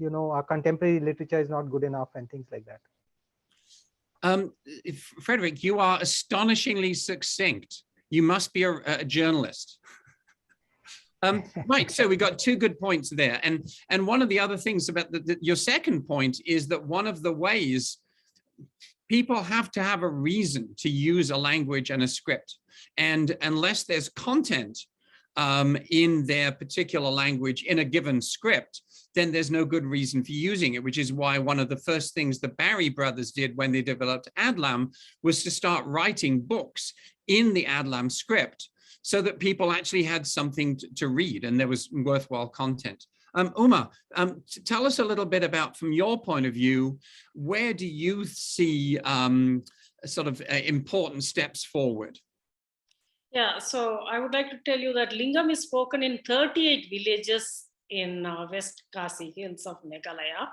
[SPEAKER 4] our contemporary literature is not good enough and things like that.
[SPEAKER 1] Frederick, you are astonishingly succinct. You must be a journalist. Right, so we got two good points there. And one of the other things about your second point is that one of the ways people have to have a reason to use a language and a script. And unless there's content in their particular language in a given script, then there's no good reason for using it, which is why one of the first things the Barry brothers did when they developed ADLAM was to start writing books in the ADLAM script so that people actually had something to read and there was worthwhile content. Uma, tell us a little bit about, from your point of view, where do you see sort of important steps forward?
[SPEAKER 3] Yeah, so I would like to tell you that Lingam is spoken in 38 villages in West Khasi hills of Meghalaya.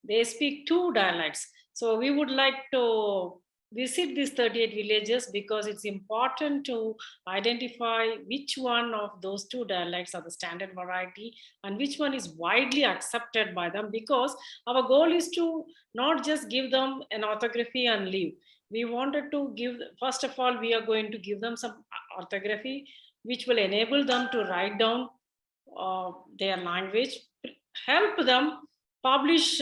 [SPEAKER 3] They speak 2 dialects. So we would like to visit these 38 villages because it's important to identify which one of those 2 dialects are the standard variety and which one is widely accepted by them, because our goal is to not just give them an orthography and leave. We wanted to give, first of all, we are going to give them some orthography which will enable them to write down their language, help them publish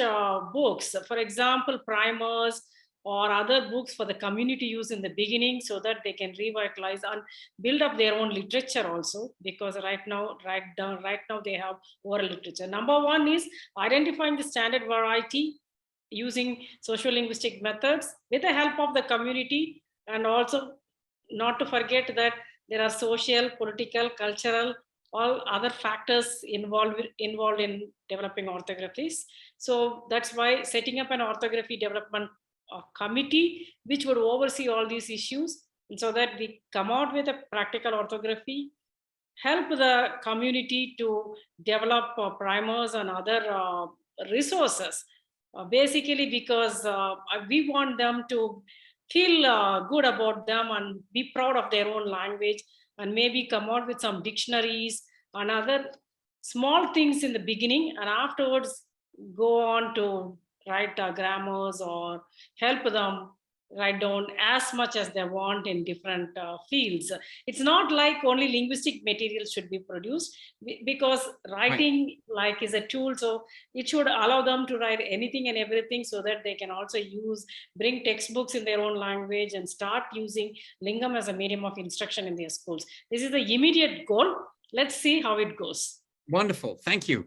[SPEAKER 3] books, for example, primers or other books for the community use in the beginning, so that they can revitalize and build up their own literature also, because right now they have oral literature. Number 1 is identifying the standard variety using social-linguistic methods with the help of the community, and also not to forget that there are social, political, cultural, all other factors involved in developing orthographies. So that's why setting up an orthography development committee which would oversee all these issues, and so that we come out with a practical orthography, help the community to develop primers and other resources, basically because we want them to feel good about them and be proud of their own language, and maybe come out with some dictionaries and other small things in the beginning, and afterwards go on to write grammars or help them write down as much as they want in different fields. It's not like only linguistic materials should be produced, because writing like is a tool, so it should allow them to write anything and everything, so that they can also bring textbooks in their own language and start using Lingam as a medium of instruction in their schools. This is the immediate goal. Let's see how it goes.
[SPEAKER 1] Wonderful, thank you.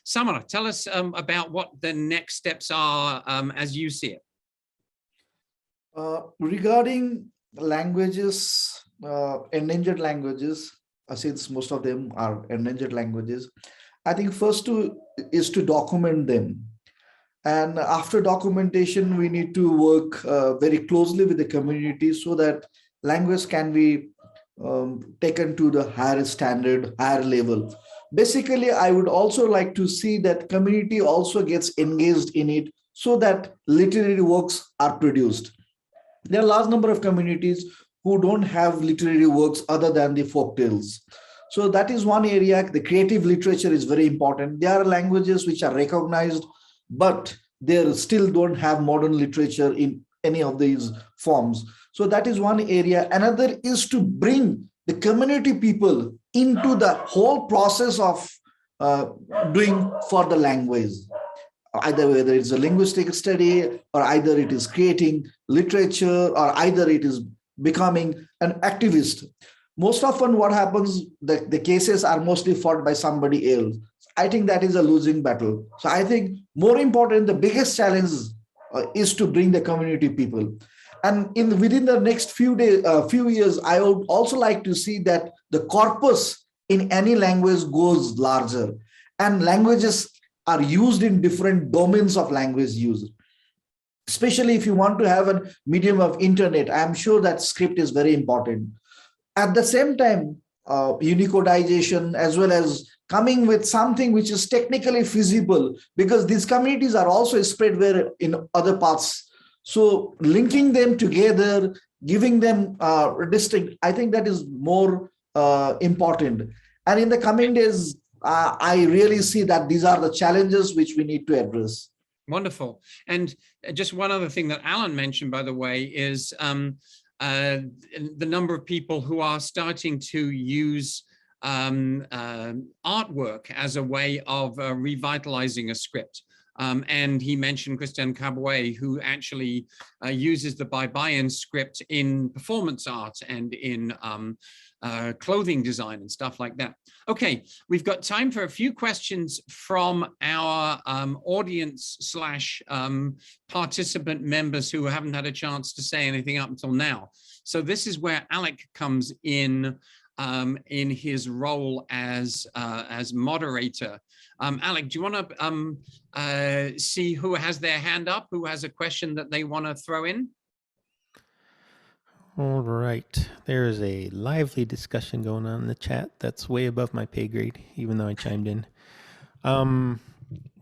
[SPEAKER 1] Samara, tell us about what the next steps are as you see it.
[SPEAKER 5] Regarding languages, endangered languages, since most of them are endangered languages, I think first is to document them. And after documentation, we need to work very closely with the community so that language can be taken to the higher standard, higher level. Basically, I would also like to see that community also gets engaged in it so that literary works are produced. There are a large number of communities who don't have literary works other than the folk tales. So that is one area. The creative literature is very important. There are languages which are recognized, but they still don't have modern literature in any of these forms. So that is one area. Another is to bring the community people into the whole process of doing for the language. Either whether it's a linguistic study, or either it is creating literature, or either it is becoming an activist. Most often what happens, the cases are mostly fought by somebody else. I think that is a losing battle. So I think more important, the biggest challenge is to bring the community people. And within the next few years, I would also like to see that the corpus in any language goes larger, and languages are used in different domains of language use. Especially if you want to have a medium of internet, I'm sure that script is very important. At the same time, unicodization, as well as coming with something which is technically feasible, because these communities are also spread in other parts. So linking them together, giving them distinct, I think that is more important. And in the coming days, I really see that these are the challenges which we need to address.
[SPEAKER 1] Wonderful. And just one other thing that Alan mentioned, by the way, is the number of people who are starting to use artwork as a way of revitalizing a script. And he mentioned Christian Cabouet, who actually uses the Baibayan script in performance art and in clothing design and stuff like that. Okay, we've got time for a few questions from our audience slash participant members who haven't had a chance to say anything up until now. So this is where Alec comes in his role as moderator. Alec, do you want to see who has their hand up, who has a question that they want to throw in?
[SPEAKER 6] All right. There is a lively discussion going on in the chat that's way above my pay grade, even though I chimed in.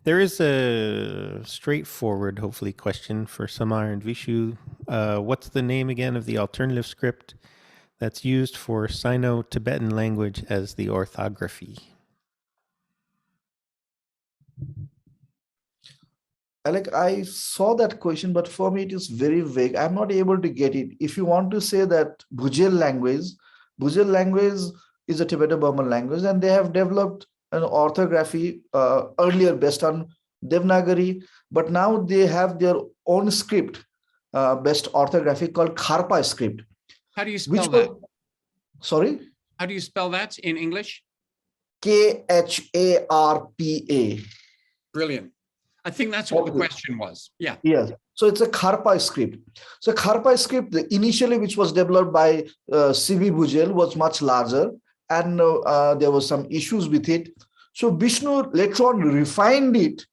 [SPEAKER 6] There is a straightforward, hopefully, question for Samar and Vishu. What's the name again of the alternative script that's used for Sino-Tibetan language as the orthography?
[SPEAKER 5] Alec, I saw that question, but for me it is very vague. I'm not able to get it. If you want to say that Bhujel language is a Tibeto-Burman language, and they have developed an orthography earlier based on Devanagari, but now they have their own script based orthography called Kharpa Script.
[SPEAKER 1] How do you spell that?
[SPEAKER 5] Sorry?
[SPEAKER 1] How do you spell that in English?
[SPEAKER 5] Kharpa.
[SPEAKER 1] Brilliant. I think that's what the question was. Yeah.
[SPEAKER 5] Yes. So it's a Kharpa script. So Kharpa script, initially, which was developed by C.V. Bhujel, was much larger, and there was some issues with it. So Vishnu later on refined it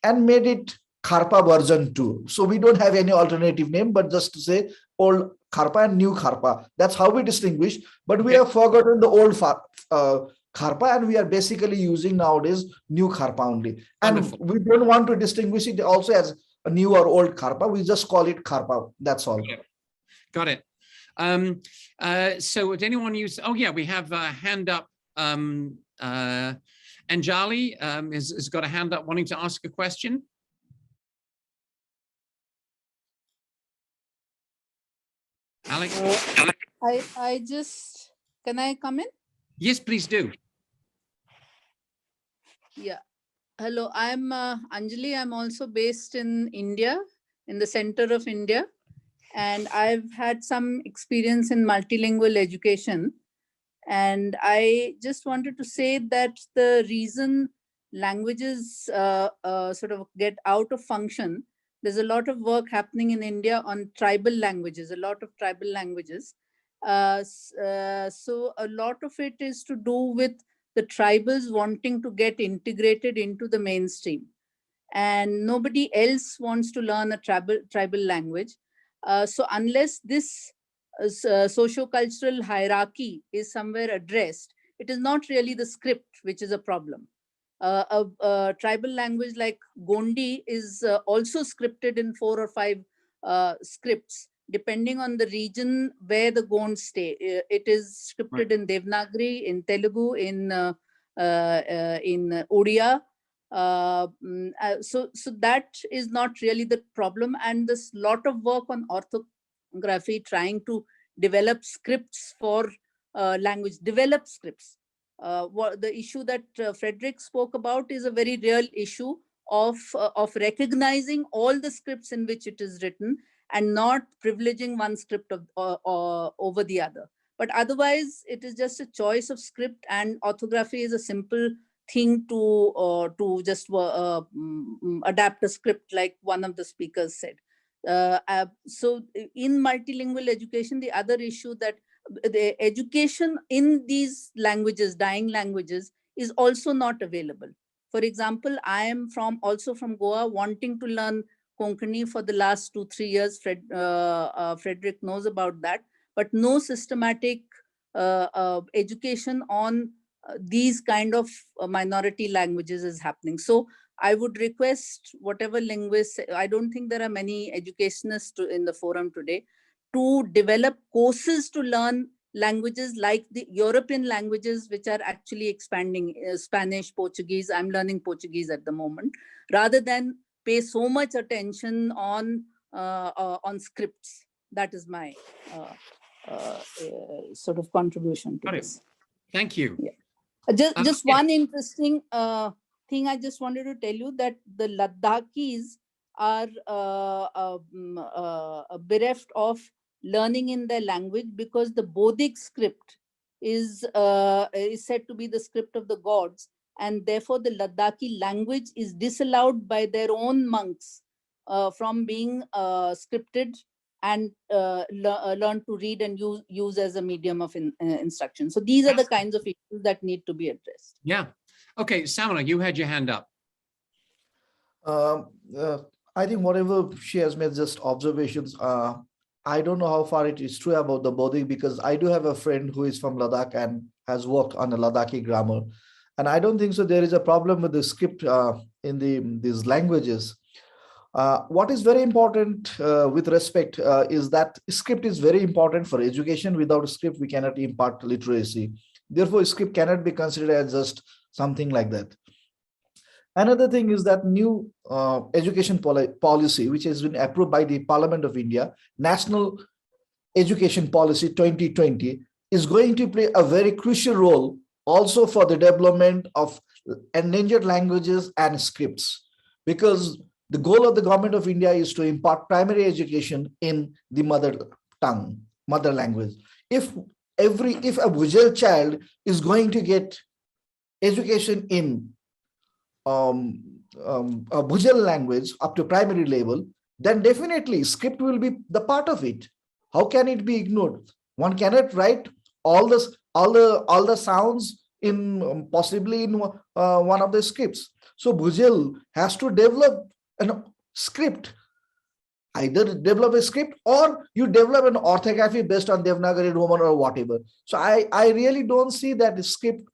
[SPEAKER 5] and made it Kharpa version 2. So we don't have any alternative name, but just to say old Kharpa and new Kharpa. That's how we distinguish. But we have forgotten the old Kharpa, and we are basically using nowadays new Kharpa only. And
[SPEAKER 1] Wonderful.
[SPEAKER 5] we don't want to distinguish it also as a new or old Kharpa. We just call it Kharpa. That's all.
[SPEAKER 1] Got it. So would anyone use, oh yeah, we have a hand up. Anjali has got a hand up wanting to ask a question. Alex?
[SPEAKER 7] I just, can I come in?
[SPEAKER 1] Yes, please do.
[SPEAKER 7] Yeah. Hello, I'm Anjali. I'm also based in India, in the center of India. And I've had some experience in multilingual education. And I just wanted to say that the reason languages sort of get out of function, there's a lot of work happening in India on tribal languages, a lot of tribal languages. So a lot of it is to do with the tribals wanting to get integrated into the mainstream. And nobody else wants to learn a tribal language. So unless this socio-cultural hierarchy is somewhere addressed, it is not really the script which is a problem. A tribal language like Gondi is also scripted in 4 or 5 scripts, depending on the region where the Gonds stay. It is scripted in Devanagari, in Telugu, in Odia. So that is not really the problem. And there's a lot of work on orthography trying to develop scripts for language, develop scripts. What the issue that Frederick spoke about is a very real issue of recognizing all the scripts in which it is written and not privileging one script over the other. But otherwise, it is just a choice of script, and orthography is a simple thing to just adapt a script, like one of the speakers said. So in multilingual education, the other issue that the education in these languages, dying languages, is also not available. For example, I am also from Goa, wanting to learn Konkani for the last 2-3 years. Frederick knows about that, but no systematic education on these kind of minority languages is happening. So I would request whatever linguists, I don't think there are many educationists in the forum today, to develop courses to learn languages like the European languages, which are actually expanding, Spanish, Portuguese. I'm learning Portuguese at the moment, rather than pay so much attention on scripts. That is my sort of contribution to this.
[SPEAKER 1] Thank you.
[SPEAKER 7] Just
[SPEAKER 1] Yeah.
[SPEAKER 7] one interesting thing I just wanted to tell you, that the Ladakhis are bereft of learning in their language, because the Bodic script is said to be the script of the gods, and therefore the Ladakhi language is disallowed by their own monks from being scripted and learn to read and use as a medium of instruction. So these are the kinds of issues that need to be addressed.
[SPEAKER 1] Yeah. Okay, Samana, you had your hand up.
[SPEAKER 5] I think whatever she has made, just observations. I don't know how far it is true about the Bodhi, because I do have a friend who is from Ladakh and has worked on a Ladakhi grammar. And I don't think so there is a problem with the script in these languages. What is very important with respect is that script is very important for education. Without a script, we cannot impart literacy. Therefore, script cannot be considered as just something like that. Another thing is that new education policy, which has been approved by the Parliament of India, National Education Policy 2020, is going to play a very crucial role also for the development of endangered languages and scripts, because the goal of the government of India is to impart primary education in the mother tongue, mother language. If a Bhujal child is going to get education in a Bhujal language up to primary level, then definitely script will be the part of it. How can it be ignored? One cannot write all the sounds in possibly in one of the scripts. So Bhujal has to develop a script. Either develop a script or you develop an orthography based on Devanagari Roman or whatever. So I really don't see that the script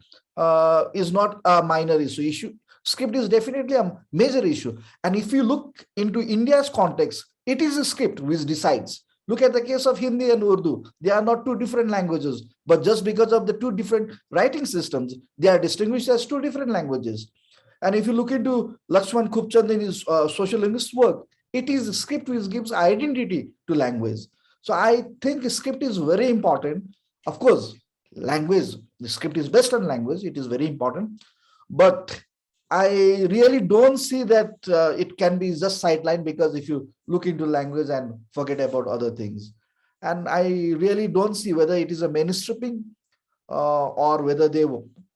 [SPEAKER 5] is not a minor issue. Script is definitely a major issue. And if you look into India's context, it is a script which decides. Look at the case of Hindi and Urdu. They are not two different languages, but just because of the two different writing systems, they are distinguished as two different languages. And if you look into Lakshman Khupchand in his social linguist work, it is a script which gives identity to language. So I think script is very important. Of course, language, the script is based on language. It is very important. But I really don't see that it can be just sidelined, because if you look into language and forget about other things. And I really don't see whether it is a mainstreaming or whether they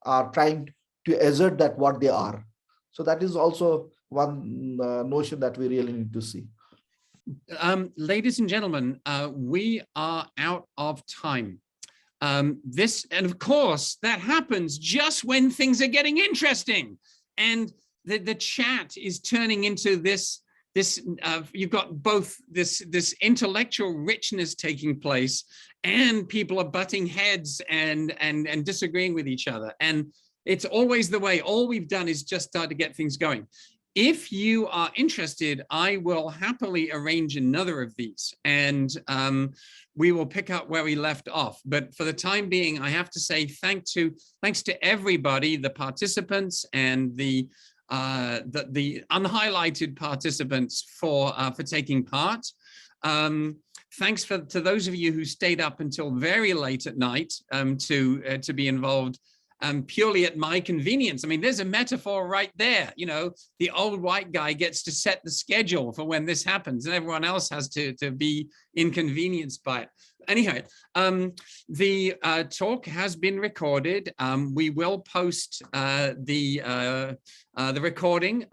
[SPEAKER 5] are trying to assert that what they are. So that is also one notion that we really need to see.
[SPEAKER 1] Ladies and gentlemen, we are out of time. And of course, that happens just when things are getting interesting. And the chat is turning into this you've got both this intellectual richness taking place, and people are butting heads and disagreeing with each other. And it's always the way. All we've done is just start to get things going. If you are interested, I will happily arrange another of these, and we will pick up where we left off. But for the time being, I have to say thanks to everybody, the participants and the unhighlighted participants for taking part. Thanks to those of you who stayed up until very late at night to be involved. Purely at my convenience. I mean, there's a metaphor right there. You know, the old white guy gets to set the schedule for when this happens, and everyone else has to be inconvenienced by it. Anyway, the talk has been recorded. We will post the recording,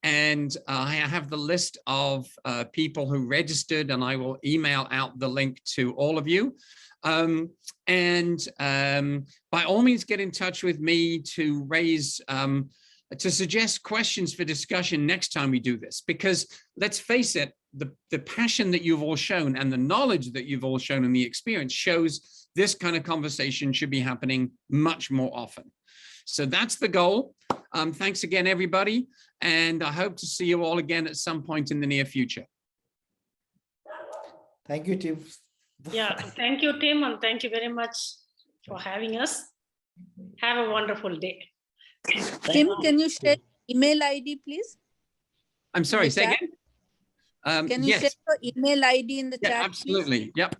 [SPEAKER 1] and I have the list of people who registered, and I will email out the link to all of you. By all means, get in touch with me to raise, to suggest questions for discussion next time we do this, because let's face it, the passion that you've all shown and the knowledge that you've all shown and the experience shows this kind of conversation should be happening much more often. So that's the goal. Thanks again, everybody. And I hope to see you all again at some point in the near future.
[SPEAKER 5] Thank you, Tim.
[SPEAKER 3] Yeah, thank you, Tim, and thank you very much for having us. Have a wonderful day.
[SPEAKER 7] Tim, can you share email ID, please?
[SPEAKER 1] I'm sorry, say again?
[SPEAKER 7] Can you share your email ID in the chat,
[SPEAKER 1] absolutely.
[SPEAKER 7] Please?
[SPEAKER 1] Yep.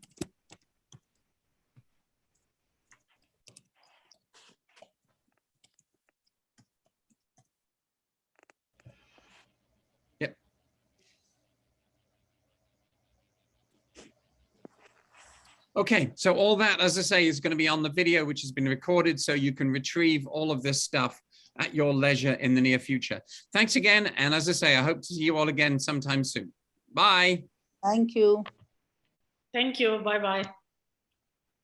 [SPEAKER 1] Okay, so all that, as I say, is going to be on the video, which has been recorded, so you can retrieve all of this stuff at your leisure in the near future. Thanks again. And as I say, I hope to see you all again sometime soon. Bye.
[SPEAKER 7] Thank you.
[SPEAKER 3] Thank you. Bye-bye.